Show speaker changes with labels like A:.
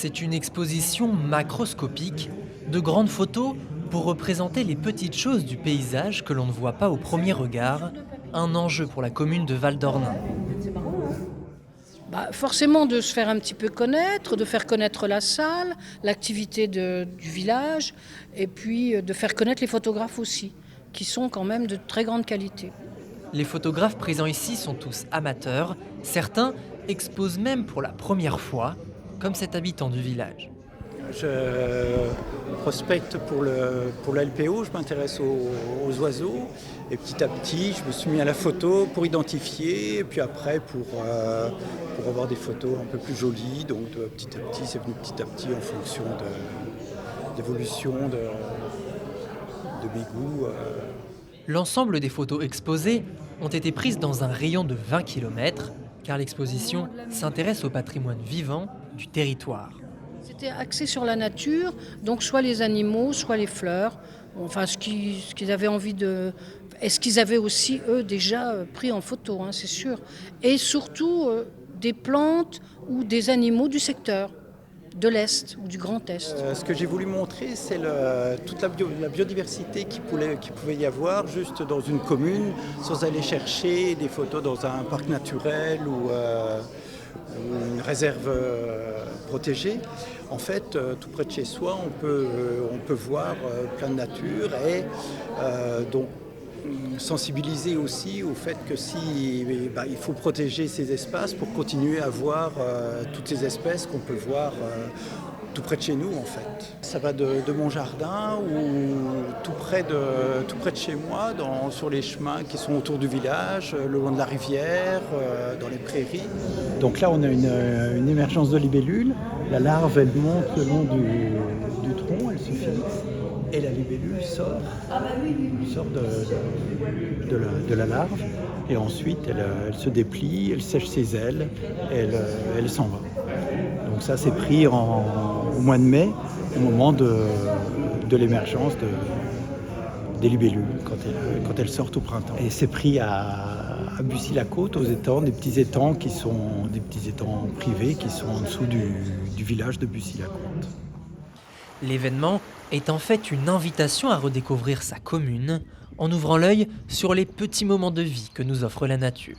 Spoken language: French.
A: C'est une exposition macroscopique, de grandes photos pour représenter les petites choses du paysage que l'on ne voit pas au premier regard, un enjeu pour la commune de Val-d'Ornain.
B: Forcément de se faire un petit peu connaître, de faire connaître la salle, l'activité du village, et puis de faire connaître les photographes aussi, qui sont quand même de très grande qualité.
A: Les photographes présents ici sont tous amateurs, certains exposent même pour la première fois, comme cet habitant du village.
C: Je prospecte pour la LPO, je m'intéresse aux oiseaux et petit à petit je me suis mis à la photo pour identifier et puis après pour avoir des photos un peu plus jolies. Donc petit à petit, c'est venu petit à petit en fonction d'évolution de mes goûts.
A: L'ensemble des photos exposées ont été prises dans un rayon de 20 km, car l'exposition s'intéresse au patrimoine vivant du territoire.
B: C'était axé sur la nature, donc soit les animaux, soit les fleurs, enfin ce qu'ils avaient envie de... Et ce qu'ils avaient aussi, eux, déjà pris en photo, c'est sûr. Et surtout des plantes ou des animaux du secteur, de l'Est ou du Grand Est.
C: Ce que j'ai voulu montrer, c'est toute la biodiversité qu'il pouvait y avoir juste dans une commune, sans aller chercher des photos dans un parc naturel ou une réserve protégée. En fait, tout près de chez soi, on peut voir plein de nature et donc sensibiliser aussi au fait que il faut protéger ces espaces pour continuer à voir toutes ces espèces qu'on peut voir tout près de chez nous en fait. Ça va de mon jardin ou tout près de chez moi, sur les chemins qui sont autour du village, le long de la rivière, dans les prairies. Donc là on a une émergence de libellule. La larve elle monte le long du tronc, elle se fixe. Et la libellule sort de la larve et ensuite elle se déplie, elle sèche ses ailes et elle s'en va. Donc ça c'est pris au mois de mai, au moment de l'émergence des libellules, quand elles sortent au printemps. Et c'est pris à Bussy-la-Côte, aux étangs, des petits étangs privés qui sont en dessous du village de Bussy-la-Côte.
A: L'événement est en fait une invitation à redécouvrir sa commune en ouvrant l'œil sur les petits moments de vie que nous offre la nature.